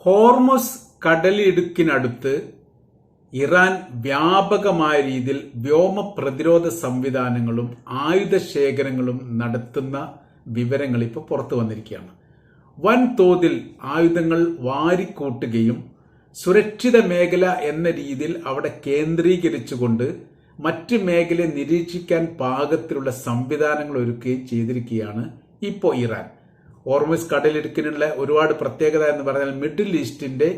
Hormuz കടലിടുക്കിനടുത്ത് Iran വ്യാപകമായ രീതിയിൽ വ്യോമ പ്രതിരോധ സംവിധാനങ്ങളും ആയുധ ശേഖരങ്ങളും നടത്തുന്ന വിവരങ്ങൾ ഇപ്പോൾ പുറത്തു വന്നിരിക്കുകയാണ്. വൻതോതിൽ ആയുധങ്ങൾ വാരിക്കൂട്ടുകയും സുരക്ഷിത മേഖല എന്ന രീതിയിൽ അവിടെ കേന്ദ്രീകരിച്ചുകൊണ്ട് മറ്റ് മേഖലയെ നിരീക്ഷിക്കാൻ പാകത്തിലുള്ള സംവിധാനങ്ങൾ ഒരുക്കുകയും ചെയ്തിരിക്കുകയാണ് ഇപ്പോൾ ഇറാൻ. ഹോർമുസ് കടലിടുക്കിനുള്ള ഒരുപാട് പ്രത്യേകത എന്ന് പറഞ്ഞാൽ മിഡിൽ ഈസ്റ്റിന്റെ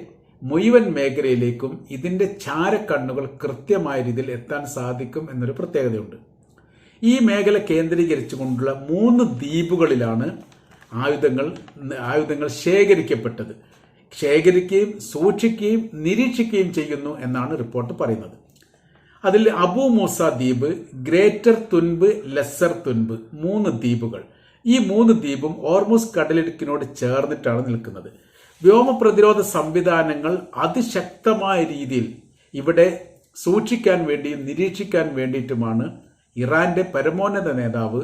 മുഴുവൻ മേഖലയിലേക്കും ഇതിന്റെ ചാരക്കണ്ണുകൾ കൃത്യമായ രീതിയിൽ എത്താൻ സാധിക്കും എന്നൊരു പ്രത്യേകതയുണ്ട്. ഈ മേഖല കേന്ദ്രീകരിച്ചുകൊണ്ടുള്ള 3 ദ്വീപുകളിലാണ് ആയുധങ്ങൾ ശേഖരിക്കപ്പെട്ടത്. ശേഖരിക്കുകയും സൂക്ഷിക്കുകയും നിരീക്ഷിക്കുകയും ചെയ്യുന്നു എന്നാണ് റിപ്പോർട്ട് പറയുന്നത്. അതിൽ അബു മൂസ ദ്വീപ്, ഗ്രേറ്റർ തുൻബ്, ലെസ്സർ തുൻബ് 3 ദ്വീപുകൾ. ഈ 3 ദ്വീപും ഹോർമുസ് കടലിടുക്കിനോട് ചേർന്നിട്ടാണ് നിൽക്കുന്നത്. വ്യോമ പ്രതിരോധ സംവിധാനങ്ങൾ അതിശക്തമായ രീതിയിൽ ഇവിടെ സൂക്ഷിക്കാൻ വേണ്ടിയും നിരീക്ഷിക്കാൻ വേണ്ടിയിട്ടുമാണ് ഇറാന്റെ പരമോന്നത നേതാവ്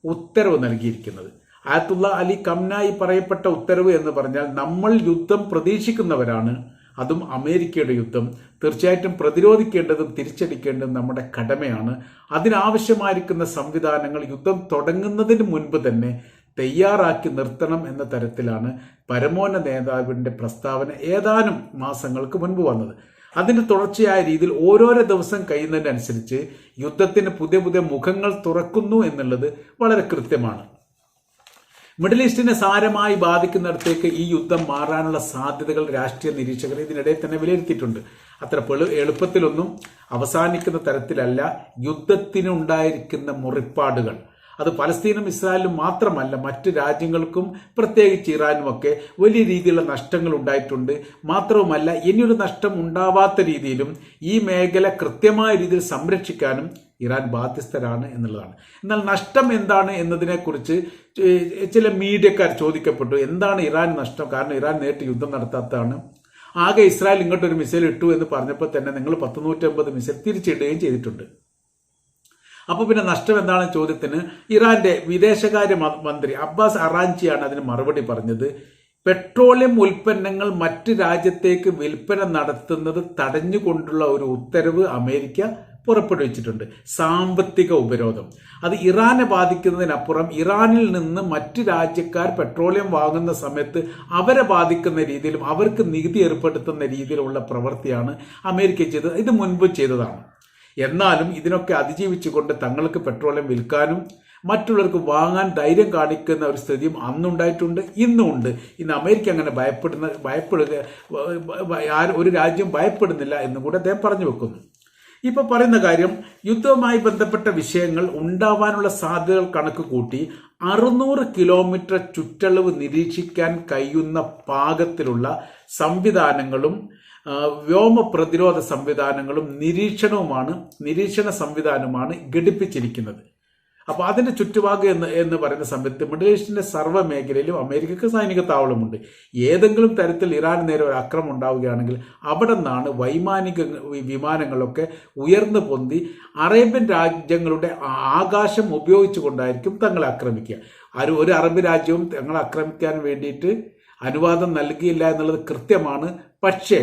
ഉത്തരവ് നൽകിയിരിക്കുന്നത്. ആയത്തുള്ള അലി ഖംനായി പറയപ്പെട്ട ഉത്തരവ് എന്ന് പറഞ്ഞാൽ, നമ്മൾ യുദ്ധം പ്രതീക്ഷിക്കുന്നവരാണ്, അതും അമേരിക്കയുടെ യുദ്ധം. തീർച്ചയായിട്ടും പ്രതിരോധിക്കേണ്ടതും തിരിച്ചടിക്കേണ്ടതും നമ്മുടെ കടമയാണ്. അതിനാവശ്യമായിരിക്കുന്ന സംവിധാനങ്ങൾ യുദ്ധം തുടങ്ങുന്നതിന് മുൻപ് തന്നെ തയ്യാറാക്കി നിർത്തണം എന്ന തരത്തിലാണ് പരമോന്നത നേതാവിന്റെ പ്രസ്താവന ഏതാനും മാസങ്ങൾക്ക് മുൻപ് വന്നത്. അതിന്റെ തുടർച്ചയായ രീതിയിൽ ഓരോരോ ദിവസം കഴിയുന്നതിനനുസരിച്ച് യുദ്ധത്തിന് പുതിയ പുതിയ മുഖങ്ങൾ തുറക്കുന്നു എന്നുള്ളത് വളരെ കൃത്യമാണ്. മിഡിൽ ഈസ്റ്റിനെ സാരമായി ബാധിക്കുന്നിടത്തേക്ക് ഈ യുദ്ധം മാറാനുള്ള സാധ്യതകൾ രാഷ്ട്രീയ നിരീക്ഷകർ ഇതിനിടെ തന്നെ വിലയിരുത്തിയിട്ടുണ്ട്. അത്ര എളുപ്പത്തിലൊന്നും അവസാനിക്കുന്ന തരത്തിലല്ല യുദ്ധത്തിനുണ്ടായിരിക്കുന്ന മുറിപ്പാടുകൾ. അത് പലസ്തീനും ഇസ്രായേലും മാത്രമല്ല, മറ്റ് രാജ്യങ്ങൾക്കും പ്രത്യേകിച്ച് ഇറാനുമൊക്കെ വലിയ രീതിയിലുള്ള നഷ്ടങ്ങൾ ഉണ്ടായിട്ടുണ്ട്. മാത്രവുമല്ല, ഇനിയൊരു നഷ്ടം ഉണ്ടാവാത്ത രീതിയിലും ഈ മേഖല കൃത്യമായ രീതിയിൽ സംരക്ഷിക്കാനും ഇറാൻ ബാധ്യസ്ഥരാണ് എന്നുള്ളതാണ്. എന്നാൽ നഷ്ടം എന്താണ് എന്നതിനെക്കുറിച്ച് ചില മീഡിയക്കാർ ചോദിക്കപ്പെട്ടു. എന്താണ് ഇറാൻ നഷ്ടം? കാരണം ഇറാൻ നേരിട്ട് യുദ്ധം നടത്താത്തതാണ്. ആകെ ഇസ്രായേൽ ഇങ്ങോട്ടൊരു മിസൈൽ ഇട്ടു എന്ന് പറഞ്ഞപ്പോൾ തന്നെ നിങ്ങൾ 150 മിസൈൽ തിരിച്ചിടുകയും ചെയ്തിട്ടുണ്ട്. അപ്പൊ പിന്നെ നഷ്ടം എന്താണെന്ന ചോദ്യത്തിന് ഇറാന്റെ വിദേശകാര്യ മന്ത്രി അബ്ബാസ് അറാഞ്ചിയാണ് അതിന് മറുപടി പറഞ്ഞത്. പെട്രോളിയം ഉൽപ്പന്നങ്ങൾ മറ്റ് രാജ്യത്തേക്ക് വിൽപ്പന നടത്തുന്നത് തടഞ്ഞുകൊണ്ടുള്ള ഒരു ഉത്തരവ് അമേരിക്ക പുറപ്പെടുവിച്ചിട്ടുണ്ട്. സാമ്പത്തിക ഉപരോധം. അത് ഇറാനെ ബാധിക്കുന്നതിനപ്പുറം ഇറാനിൽ നിന്ന് മറ്റ് രാജ്യക്കാർ പെട്രോളിയം വാങ്ങുന്ന സമയത്ത് അവരെ ബാധിക്കുന്ന രീതിയിലും അവർക്ക് നികുതി ഏർപ്പെടുത്തുന്ന രീതിയിലുള്ള പ്രവൃത്തിയാണ് അമേരിക്ക ചെയ്തത്. ഇത് മുൻപ് ചെയ്തതാണ്. എന്നാലും ഇതിനൊക്കെ അതിജീവിച്ചുകൊണ്ട് തങ്ങൾക്ക് പെട്രോളിയം വിൽക്കാനും മറ്റുള്ളവർക്ക് വാങ്ങാൻ ധൈര്യം കാണിക്കുന്ന ഒരു സ്ഥിതിയും അന്നുണ്ടായിട്ടുണ്ട്, ഇന്നുമുണ്ട്. ഇന്ന് അമേരിക്ക അങ്ങനെ ഒരു രാജ്യം ഭയപ്പെടുന്നില്ല എന്നും കൂടെ അദ്ദേഹം പറഞ്ഞു വെക്കുന്നു. ഇപ്പൊ പറയുന്ന കാര്യം, യുദ്ധവുമായി ബന്ധപ്പെട്ട വിഷയങ്ങൾ ഉണ്ടാവാനുള്ള സാധ്യതകൾ കണക്ക് കൂട്ടി 600 കിലോമീറ്റർ ചുറ്റളവ് നിരീക്ഷിക്കാൻ കഴിയുന്ന പാകത്തിലുള്ള സംവിധാനങ്ങളും വ്യോമ പ്രതിരോധ സംവിധാനങ്ങളും നിരീക്ഷണ സംവിധാനവുമാണ് ഘടിപ്പിച്ചിരിക്കുന്നത്. അപ്പൊ അതിന്റെ ചുറ്റുഭാഗം എന്ന് പറയുന്ന സമയത്ത് മിഡിൽ ഈസ്റ്റിന്റെ സർവ്വ മേഖലയിലും അമേരിക്കക്ക് സൈനിക താവളമുണ്ട്. ഏതെങ്കിലും തരത്തിൽ ഇറാൻ നേരെ ഒരു ആക്രമണം ഉണ്ടാവുകയാണെങ്കിൽ അവിടെ നിന്നാണ് വൈമാനിക വിമാനങ്ങളൊക്കെ ഉയർന്നു പൊന്തി അറേബ്യൻ രാജ്യങ്ങളുടെ ആകാശം ഉപയോഗിച്ചുകൊണ്ടായിരിക്കും തങ്ങളെ ആക്രമിക്കുക. ഒരു അറബ് രാജ്യവും തങ്ങളെ ആക്രമിക്കാൻ വേണ്ടിയിട്ട് അനുവാദം നൽകിയില്ല എന്നുള്ളത് കൃത്യമാണ്. പക്ഷേ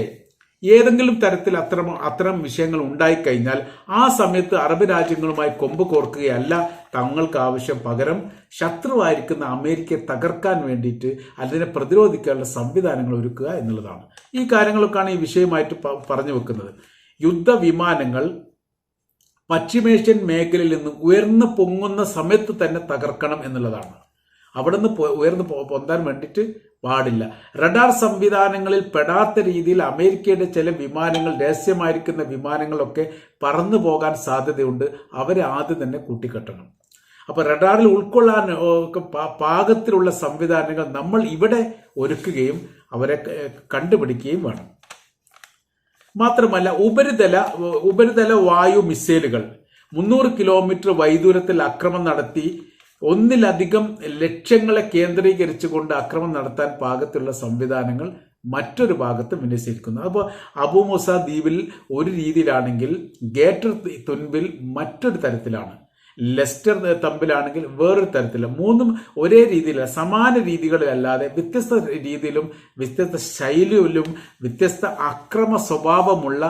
ഏതെങ്കിലും തരത്തിൽ അത്തരം വിഷയങ്ങൾ ഉണ്ടായിക്കഴിഞ്ഞാൽ ആ സമയത്ത് അറബ് രാജ്യങ്ങളുമായി കൊമ്പ് കോർക്കുകയല്ല തങ്ങൾക്ക് ആവശ്യം. പകരം ശത്രുവായിരിക്കുന്ന അമേരിക്കയെ തകർക്കാൻ വേണ്ടിയിട്ട് അതിനെ പ്രതിരോധിക്കാനുള്ള സംവിധാനങ്ങൾ ഒരുക്കുക എന്നുള്ളതാണ്. ഈ കാര്യങ്ങളൊക്കെയാണ് ഈ വിഷയമായിട്ട് പറഞ്ഞു വെക്കുന്നത്. യുദ്ധവിമാനങ്ങൾ പശ്ചിമേഷ്യൻ മേഖലയിൽ നിന്ന് ഉയർന്നു പൊങ്ങുന്ന സമയത്ത് തന്നെ തകർക്കണം എന്നുള്ളതാണ്. അവിടെ നിന്ന് ഉയർന്നു പൊന്താൻ വേണ്ടിയിട്ട് പാടില്ല. റഡാർ സംവിധാനങ്ങളിൽ പെടാത്ത രീതിയിൽ അമേരിക്കയുടെ ചില വിമാനങ്ങൾ, രഹസ്യമായിരിക്കുന്ന വിമാനങ്ങളൊക്കെ പറന്നു പോകാൻ സാധ്യതയുണ്ട്. അവരെ ആദ്യം തന്നെ കൂട്ടിക്കെട്ടണം. അപ്പൊ റഡാറിൽ ഉൾക്കൊള്ളാൻ പാകത്തിലുള്ള സംവിധാനങ്ങൾ നമ്മൾ ഇവിടെ ഒരുക്കുകയും അവരെ കണ്ടുപിടിക്കുകയും വേണം. മാത്രമല്ല, ഉപരിതല വായു മിസൈലുകൾ 300 കിലോമീറ്റർ വൈദൂരത്തിൽ ആക്രമണം നടത്തി ഒന്നിലധികം ലക്ഷ്യങ്ങളെ കേന്ദ്രീകരിച്ചുകൊണ്ട് ആക്രമണം നടത്താൻ പാകത്തിലുള്ള സംവിധാനങ്ങൾ മറ്റൊരു ഭാഗത്ത് വിന്യസിച്ചിരിക്കുന്നു. അപ്പോൾ അബു മൂസ ദ്വീപിൽ ഒരു രീതിയിലാണെങ്കിൽ ഗ്രേറ്റർ തുൻബിൽ മറ്റൊരു തരത്തിലാണ്. ലെസ്റ്റർ തമ്പിലാണെങ്കിൽ വേറൊരു തരത്തിലും, മൂന്നും ഒരേ രീതിയിലല്ല, സമാന രീതികളിലല്ലാതെ വ്യത്യസ്ത രീതിയിലും വ്യത്യസ്ത ശൈലിയിലും വ്യത്യസ്ത അക്രമ സ്വഭാവമുള്ള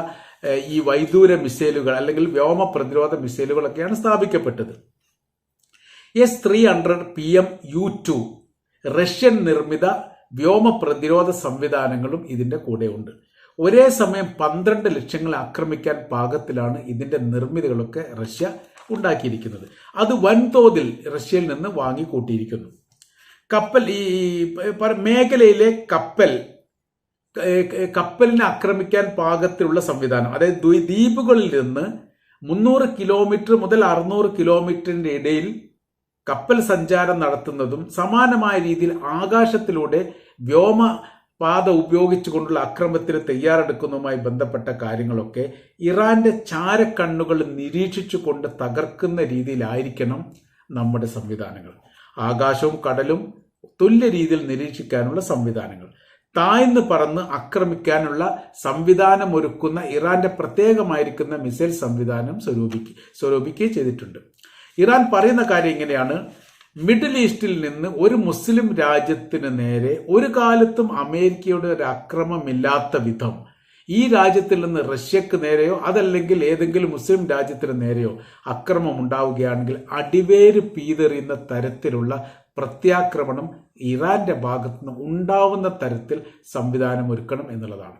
ഈ വൈദൂര മിസൈലുകൾ അല്ലെങ്കിൽ വ്യോമ പ്രതിരോധ മിസൈലുകളൊക്കെയാണ് സ്ഥാപിക്കപ്പെട്ടത്. S-300 PM-U2 റഷ്യൻ നിർമ്മിത വ്യോമ പ്രതിരോധ സംവിധാനങ്ങളും ഇതിന്റെ കൂടെ ഉണ്ട്. ഒരേ സമയം 12 ലക്ഷ്യങ്ങളെ ആക്രമിക്കാൻ പാകത്തിലാണ് ഇതിന്റെ നിർമ്മിതികളൊക്കെ റഷ്യ ഉണ്ടാക്കിയിരിക്കുന്നത്. അത് വൻതോതിൽ റഷ്യയിൽ നിന്ന് വാങ്ങിക്കൂട്ടിയിരിക്കുന്നു. കപ്പൽ ഈ മേഖലയിലെ കപ്പലിനെ ആക്രമിക്കാൻ പാകത്തിലുള്ള സംവിധാനം, അതായത് ദ്വീപുകളിൽ നിന്ന് 300 കിലോമീറ്റർ മുതൽ 600 കിലോമീറ്ററിന്റെ ഇടയിൽ കപ്പൽ സഞ്ചാരം നടത്തുന്നതും സമാനമായ രീതിയിൽ ആകാശത്തിലൂടെ വ്യോമപാത ഉപയോഗിച്ചുകൊണ്ടുള്ള ആക്രമണത്തിന് തയ്യാറെടുക്കുന്നതുമായി ബന്ധപ്പെട്ട കാര്യങ്ങളൊക്കെ ഇറാന്റെ ചാരക്കണ്ണുകൾ നിരീക്ഷിച്ചുകൊണ്ട് തകർക്കുന്ന രീതിയിലായിരിക്കണം നമ്മുടെ സംവിധാനങ്ങൾ. ആകാശവും കടലും തുല്യ രീതിയിൽ നിരീക്ഷിക്കാനുള്ള സംവിധാനങ്ങൾ, താഴ്ന്ന് പറന്ന് ആക്രമിക്കാനുള്ള സംവിധാനം ഒരുക്കുന്ന ഇറാന്റെ പ്രത്യേകമായിരിക്കുന്ന മിസൈൽ സംവിധാനം സ്വരൂപിക്കുകയും ചെയ്തിട്ടുണ്ട്. ഇറാൻ പറയുന്ന കാര്യം ഇങ്ങനെയാണ്: മിഡിൽ ഈസ്റ്റിൽ നിന്ന് ഒരു മുസ്ലിം രാജ്യത്തിന് നേരെ ഒരു കാലത്തും അമേരിക്കയുടെ ഒരു അക്രമമില്ലാത്ത വിധം ഈ രാജ്യത്തിൽ നിന്ന് റഷ്യക്ക് നേരെയോ അതല്ലെങ്കിൽ ഏതെങ്കിലും മുസ്ലിം രാജ്യത്തിന് നേരെയോ അക്രമം ഉണ്ടാവുകയാണെങ്കിൽ അടിവേര് പീതെറിയുന്ന തരത്തിലുള്ള പ്രത്യാക്രമണം ഇറാന്റെ ഭാഗത്തു നിന്ന് ഉണ്ടാവുന്ന തരത്തിൽ സംവിധാനം ഒരുക്കണം എന്നുള്ളതാണ്.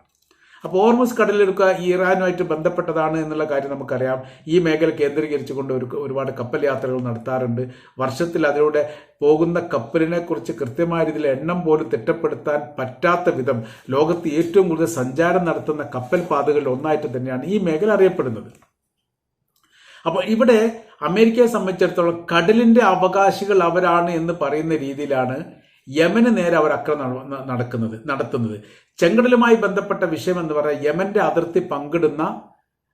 അപ്പോൾ ഹോർമുസ് കടലിടുക്ക് ഇറാനുമായിട്ട് ബന്ധപ്പെട്ടതാണ് എന്നുള്ള കാര്യം നമുക്കറിയാം. ഈ മേഖല കേന്ദ്രീകരിച്ചുകൊണ്ട് ഒരുപാട് കപ്പൽ യാത്രകൾ നടത്താറുണ്ട്. വർഷത്തിൽ അതിലൂടെ പോകുന്ന കപ്പലിനെ കുറിച്ച് കൃത്യമായ രീതിയിൽ എണ്ണം പോലും തിട്ടപ്പെടുത്താൻ പറ്റാത്ത വിധം ലോകത്ത് ഏറ്റവും കൂടുതൽ സഞ്ചാരം നടത്തുന്ന കപ്പൽ പാതകളിൽ ഒന്നായിട്ട് തന്നെയാണ് ഈ മേഖല അറിയപ്പെടുന്നത്. അപ്പോൾ ഇവിടെ അമേരിക്കയെ സംബന്ധിച്ചിടത്തോളം കടലിന്റെ അവകാശികൾ അവരാണ് എന്ന് പറയുന്ന രീതിയിലാണ് യമന് നേരെ അവർ ആക്രമണം നടത്തുന്നത്. ചെങ്കടലുമായി ബന്ധപ്പെട്ട വിഷയം എന്ന് പറയാൻ യമന്റെ അതിർത്തി പങ്കിടുന്ന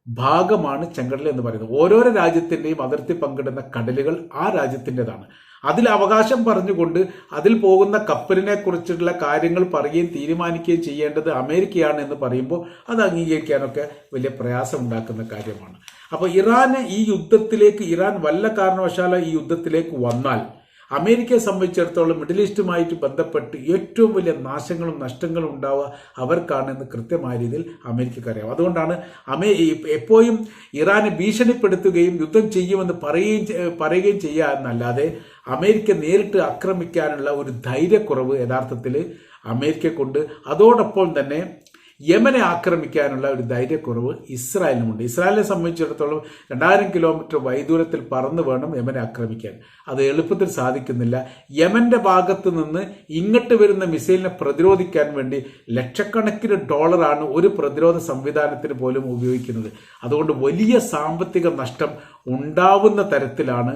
ഭാഗമാണ് ചെങ്കടൽ എന്ന് പറയുന്നത്. ഓരോരോ രാജ്യത്തിന്റെയും അതിർത്തി പങ്കിടുന്ന കടലുകൾ ആ രാജ്യത്തിൻ്റെതാണ്. അതിൽ അവകാശം പറഞ്ഞുകൊണ്ട് അതിൽ പോകുന്ന കപ്പലിനെ കുറിച്ചുള്ള കാര്യങ്ങൾ പറയുകയും തീരുമാനിക്കുകയും ചെയ്യേണ്ടത് അമേരിക്കയാണ് എന്ന് പറയുമ്പോൾ അത് അംഗീകരിക്കാനൊക്കെ വലിയ പ്രയാസം ഉണ്ടാക്കുന്ന കാര്യമാണ്. അപ്പോൾ ഇറാൻ വല്ല കാരണവശാലും ഈ യുദ്ധത്തിലേക്ക് വന്നാൽ അമേരിക്കയെ സംബന്ധിച്ചിടത്തോളം മിഡിൽ ഈസ്റ്റുമായിട്ട് ബന്ധപ്പെട്ട് ഏറ്റവും വലിയ നാശങ്ങളും നഷ്ടങ്ങളും ഉണ്ടാവുക അവർക്കാണെന്ന് കൃത്യമായ രീതിയിൽ അമേരിക്കക്കറിയാം. അതുകൊണ്ടാണ് എപ്പോഴും ഇറാനെ ഭീഷണിപ്പെടുത്തുകയും യുദ്ധം ചെയ്യുമെന്ന് പറയുകയും ചെയ്യുക എന്നല്ലാതെ അമേരിക്ക നേരിട്ട് ആക്രമിക്കാനുള്ള ഒരു ധൈര്യക്കുറവ് യഥാർത്ഥത്തിൽ അമേരിക്കക്കുണ്ട്. അതോടൊപ്പം തന്നെ യമനെ ആക്രമിക്കാനുള്ള ഒരു ധൈര്യക്കുറവ് ഇസ്രായേലിനുമുണ്ട്. ഇസ്രായേലിനെ സംബന്ധിച്ചിടത്തോളം 2000 കിലോമീറ്റർ വൈദൂരത്തിൽ പറന്ന് വേണം യമനെ ആക്രമിക്കാൻ. അത് എളുപ്പത്തിൽ സാധിക്കുന്നില്ല. യമന്റെ ഭാഗത്ത് നിന്ന് ഇങ്ങോട്ട് വരുന്ന മിസൈലിനെ പ്രതിരോധിക്കാൻ വേണ്ടി ലക്ഷക്കണക്കിന് ഡോളറാണ് ഒരു പ്രതിരോധ സംവിധാനത്തിന് പോലും ഉപയോഗിക്കുന്നത്. അതുകൊണ്ട് വലിയ സാമ്പത്തിക നഷ്ടം ഉണ്ടാവുന്ന തരത്തിലാണ്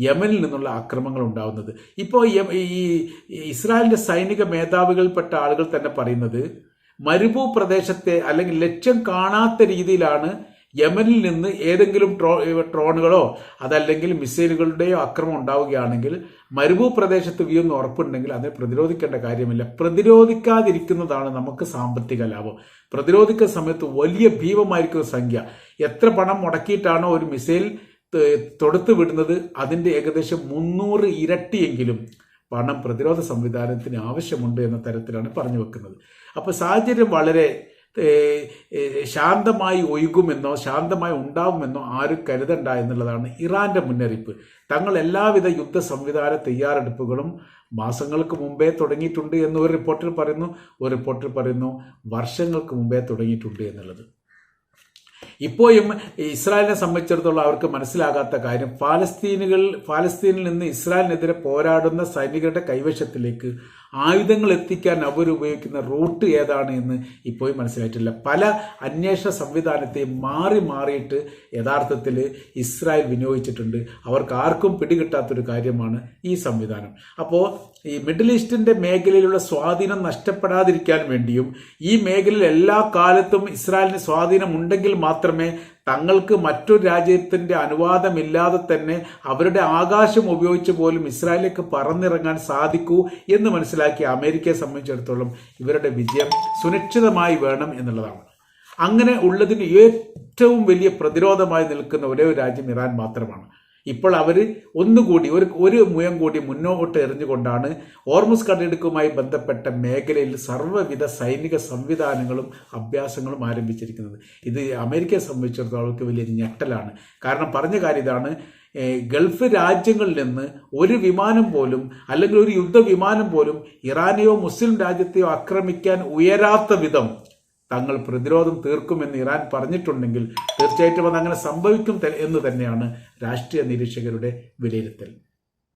യമനിൽ നിന്നുള്ള ആക്രമണങ്ങൾ ഉണ്ടാവുന്നത്. ഇപ്പോൾ ഈ ഇസ്രായേലിന്റെ സൈനിക മേധാവികൾപ്പെട്ട ആളുകൾ തന്നെ പറയുന്നത് മരുഭൂ പ്രദേശത്തെ അല്ലെങ്കിൽ ലക്ഷ്യം കാണാത്ത രീതിയിലാണ് യമനിൽ നിന്ന് ഏതെങ്കിലും ഡ്രോണുകളോ അതല്ലെങ്കിൽ മിസൈലുകളുടെയോ ആക്രമണം ഉണ്ടാവുകയാണെങ്കിൽ മരുഭൂ പ്രദേശത്ത് വീഴുന്ന ഉറപ്പുണ്ടെങ്കിൽ അതിനെ പ്രതിരോധിക്കേണ്ട കാര്യമില്ല. പ്രതിരോധിക്കാതിരിക്കുന്നതാണ് നമുക്ക് സാമ്പത്തിക ലാഭം. പ്രതിരോധിക്കുന്ന സമയത്ത് വലിയ ഭീമമായിരിക്കുന്ന സംഖ്യ. എത്ര പണം മുടക്കിയിട്ടാണോ ഒരു മിസൈൽ തൊടുത്തു വിടുന്നത് അതിന്റെ ഏകദേശം 300 ഇരട്ടിയെങ്കിലും പണം പ്രതിരോധ സംവിധാനത്തിന് ആവശ്യമുണ്ട് എന്ന തരത്തിലാണ് പറഞ്ഞു വെക്കുന്നത്. അപ്പോൾ സാഹചര്യം വളരെ ശാന്തമായി ഒഴുകുമെന്നോ ശാന്തമായി ഉണ്ടാവുമെന്നോ ആരും കരുതണ്ട എന്നുള്ളതാണ് ഇറാന്റെ മുന്നറിയിപ്പ്. തങ്ങൾ എല്ലാവിധ യുദ്ധ സംവിധാന തയ്യാറെടുപ്പുകളും മാസങ്ങൾക്ക് മുമ്പേ തുടങ്ങിയിട്ടുണ്ട് എന്ന് ഒരു റിപ്പോർട്ടിൽ പറയുന്നു വർഷങ്ങൾക്ക് മുമ്പേ തുടങ്ങിയിട്ടുണ്ട് എന്നുള്ളത്. ഇപ്പോഴും ഇസ്രായേലിനെ സംബന്ധിച്ചിടത്തോളം അവർക്ക് മനസ്സിലാകാത്ത കാര്യം ഫലസ്തീനിൽ നിന്ന് ഇസ്രായേലിനെതിരെ പോരാടുന്ന സൈനികരുടെ കൈവശത്തിലേക്ക് ആയുധങ്ങൾ എത്തിക്കാൻ അവരുപയോഗിക്കുന്ന റൂട്ട് ഏതാണ് എന്ന് ഇപ്പോഴും മനസ്സിലായിട്ടില്ല. പല അന്വേഷണ സംവിധാനത്തെയും മാറിയിട്ട് യഥാർത്ഥത്തിൽ ഇസ്രായേൽ വിനിയോഗിച്ചിട്ടുണ്ട്. അവർക്ക് ആർക്കും പിടികിട്ടാത്തൊരു കാര്യമാണ് ഈ സംവിധാനം. അപ്പോൾ ഈ മിഡിൽ ഈസ്റ്റിന്റെ മേഖലയിലുള്ള സ്വാധീനം നഷ്ടപ്പെടാതിരിക്കാൻ വേണ്ടിയും ഈ മേഖലയിൽ എല്ലാ കാലത്തും ഇസ്രായേലിന് സ്വാധീനം ഉണ്ടെങ്കിൽ മാത്രമേ തങ്ങൾക്ക് മറ്റൊരു രാജ്യത്തിന്റെ അനുവാദമില്ലാതെ തന്നെ അവരുടെ ആകാശം ഉപയോഗിച്ച് പോലും ഇസ്രായേലിലേക്ക് പറന്നിറങ്ങാൻ സാധിക്കൂ എന്ന് മനസ്സിലാക്കിയ അമേരിക്കയെ സംബന്ധിച്ചിടത്തോളം ഇവരുടെ വിജയം സുനിശ്ചിതമായി വേണം എന്നുള്ളതാണ്. അങ്ങനെ ഉള്ളതിന് ഏറ്റവും വലിയ പ്രതിരോധമായി നിൽക്കുന്ന ഒരേ ഒരു രാജ്യം ഇറാൻ മാത്രമാണ്. ഇപ്പോൾ അവർ ഒന്നുകൂടി ഒരു മുയം കൂടി മുന്നോട്ട് എറിഞ്ഞുകൊണ്ടാണ് ഹോർമുസ് കടലിടുക്കുമായി ബന്ധപ്പെട്ട മേഖലയിൽ സർവ്വവിധ സൈനിക സംവിധാനങ്ങളും അഭ്യാസങ്ങളും ആരംഭിച്ചിരിക്കുന്നത്. ഇത് അമേരിക്കയെ സംബന്ധിച്ചിടത്തോളം അവർക്ക് വലിയ ഞെട്ടലാണ്. കാരണം പറഞ്ഞ കാര്യം ഇതാണ്, ഗൾഫ് രാജ്യങ്ങളിൽ നിന്ന് ഒരു വിമാനം പോലും അല്ലെങ്കിൽ ഒരു യുദ്ധവിമാനം പോലും ഇറാനെയോ മുസ്ലിം രാജ്യത്തെയോ ആക്രമിക്കാൻ ഉയരാത്ത വിധം തങ്ങൾ പ്രതിരോധം തീർക്കുമെന്ന് ഇറാൻ പറഞ്ഞിട്ടുണ്ടെങ്കിൽ തീർച്ചയായിട്ടും അത് അങ്ങനെ സംഭവിക്കും എന്ന് തന്നെയാണ് രാഷ്ട്രീയ നിരീക്ഷകരുടെ വിലയിരുത്തൽ.